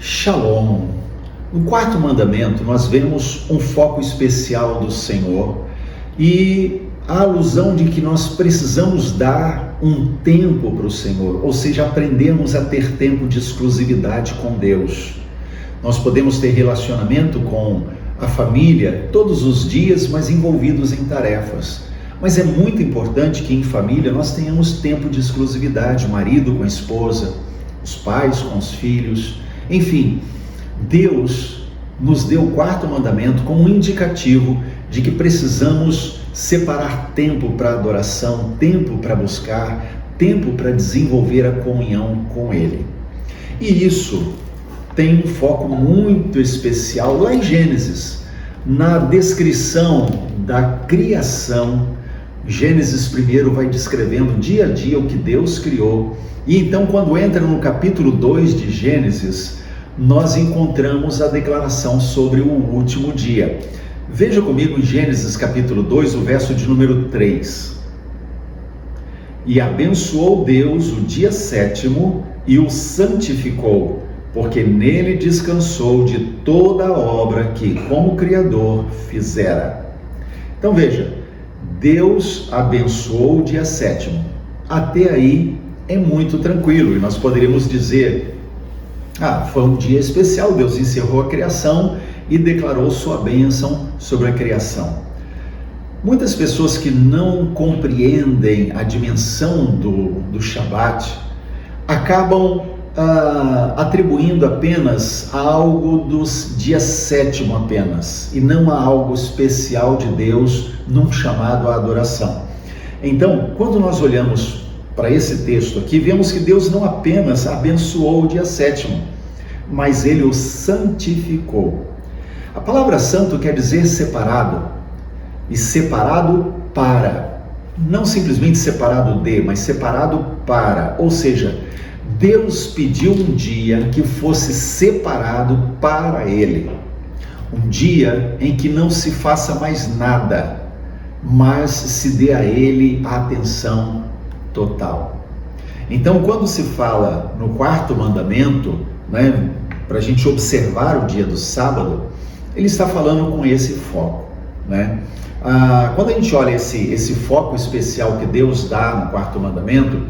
Shalom. No quarto mandamento, nós vemos um foco especial do Senhor e a alusão de que nós precisamos dar um tempo para o Senhor, ou seja, aprendemos a ter tempo de exclusividade com Deus. Nós podemos ter relacionamento com a família todos os dias, mas envolvidos em tarefas. Mas é muito importante que em família nós tenhamos tempo de exclusividade, o marido com a esposa, os pais com os filhos, enfim. Deus nos deu o quarto mandamento como um indicativo de que precisamos separar tempo para adoração, tempo para buscar, tempo para desenvolver a comunhão com Ele. E isso tem um foco muito especial lá em Gênesis, na descrição da criação. Gênesis primeiro vai descrevendo dia a dia o que Deus criou, e então quando entra no capítulo 2 de Gênesis, nós encontramos a declaração sobre o último dia. Veja comigo em Gênesis capítulo 2, o verso de número 3. E abençoou Deus o dia sétimo e o santificou, porque nele descansou de toda a obra que como Criador fizera. Então veja, Deus abençoou o dia sétimo. Até aí é muito tranquilo, e nós poderíamos dizer: foi um dia especial, Deus encerrou a criação e declarou sua bênção sobre a criação. Muitas pessoas que não compreendem a dimensão do Shabat acabam atribuindo apenas a algo dos dias sétimo apenas, e não a algo especial de Deus num chamado à adoração. Então, quando nós olhamos para esse texto aqui, vemos que Deus não apenas abençoou o dia sétimo, mas Ele o santificou. A palavra santo quer dizer separado, e separado para, não simplesmente separado de, mas separado para, ou seja, Deus pediu um dia que fosse separado para Ele, um dia em que não se faça mais nada, mas se dê a Ele a atenção total. Então, quando se fala no quarto mandamento, para a gente observar o dia do sábado, ele está falando com esse foco, quando a gente olha esse foco especial que Deus dá no quarto mandamento,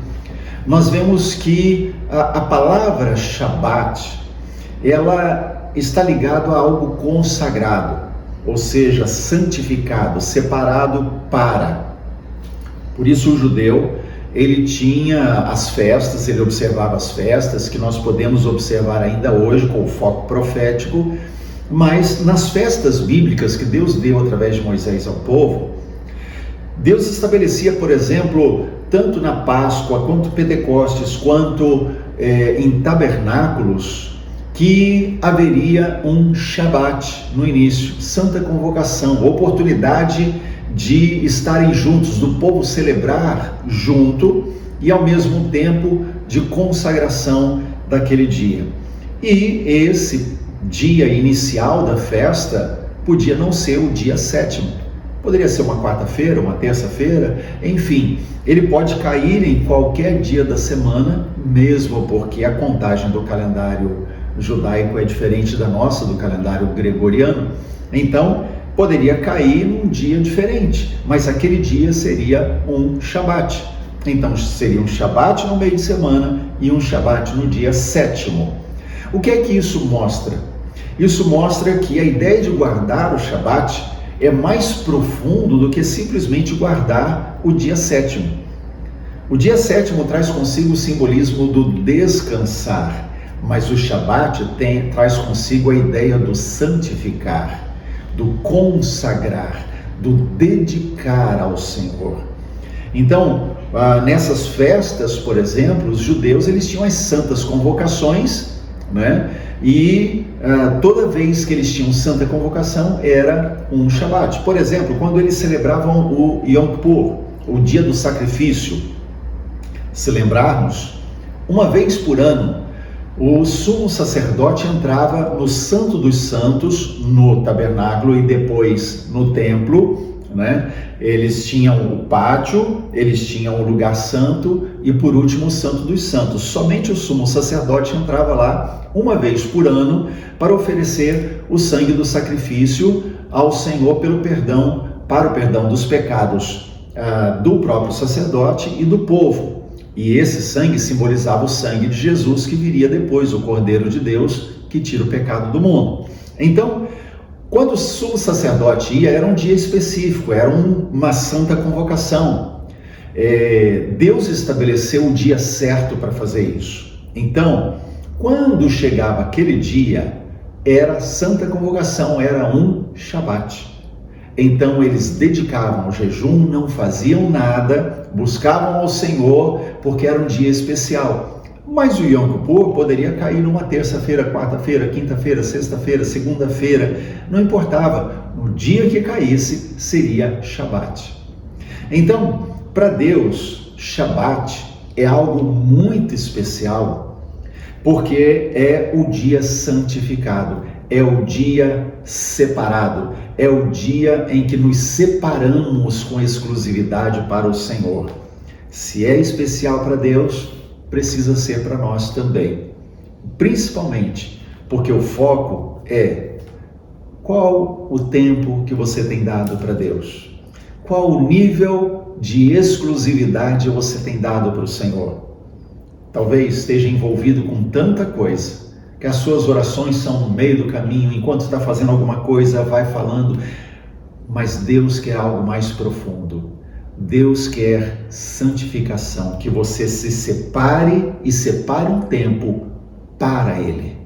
nós vemos que a palavra Shabat, ela está ligada a algo consagrado, ou seja, santificado, separado para. Por isso o judeu, ele tinha as festas, ele observava as festas, que nós podemos observar ainda hoje com o foco profético, mas nas festas bíblicas que Deus deu através de Moisés ao povo, Deus estabelecia, por exemplo, tanto na Páscoa, quanto Pentecostes, quanto em tabernáculos, que haveria um Shabat no início, santa convocação, oportunidade de estarem juntos, do povo celebrar junto e ao mesmo tempo de consagração daquele dia. E esse dia inicial da festa podia não ser o dia sétimo, poderia ser uma quarta-feira, uma terça-feira, enfim, ele pode cair em qualquer dia da semana, mesmo porque a contagem do calendário judaico é diferente da nossa, do calendário gregoriano. Então poderia cair num dia diferente, mas aquele dia seria um Shabat. Então seria um Shabat no meio de semana e um Shabat no dia sétimo. O que é que isso mostra? Isso mostra que a ideia de guardar o Shabat é mais profundo do que simplesmente guardar o dia sétimo. O dia sétimo traz consigo o simbolismo do descansar, mas o Shabat traz consigo a ideia do santificar, do consagrar, do dedicar ao Senhor. Então, nessas festas, por exemplo, os judeus eles tinham as santas convocações, e toda vez que eles tinham santa convocação era um Shabat. Por exemplo, quando eles celebravam o Yom Kippur, o dia do sacrifício, se lembrarmos, uma vez por ano, o sumo sacerdote entrava no Santo dos Santos, no tabernáculo e depois no templo, né? Eles tinham o pátio, eles tinham o lugar santo e, por último, o Santo dos Santos. Somente o sumo sacerdote entrava lá uma vez por ano para oferecer o sangue do sacrifício ao Senhor para o perdão dos pecados do próprio sacerdote e do povo. E esse sangue simbolizava o sangue de Jesus, que viria depois, o Cordeiro de Deus, que tira o pecado do mundo. Então, quando o sumo sacerdote ia, era um dia específico, era uma santa convocação. Deus estabeleceu o dia certo para fazer isso. Então, quando chegava aquele dia, era santa convocação, era um Shabat. Então eles dedicavam ao jejum, não faziam nada, buscavam ao Senhor, porque era um dia especial. Mas o Yom Kippur poderia cair numa terça-feira, quarta-feira, quinta-feira, sexta-feira, segunda-feira, não importava. No dia que caísse, seria Shabat. Então, para Deus, Shabat é algo muito especial, porque é o dia santificado, é o dia separado, é o dia em que nos separamos com exclusividade para o Senhor. Se é especial para Deus, precisa ser para nós também. Principalmente porque o foco é: qual o tempo que você tem dado para Deus? Qual o nível de exclusividade você tem dado para o Senhor? Talvez esteja envolvido com tanta coisa, que as suas orações são no meio do caminho, enquanto está fazendo alguma coisa, vai falando, mas Deus quer algo mais profundo. Deus quer santificação, que você se separe e separe um tempo para Ele.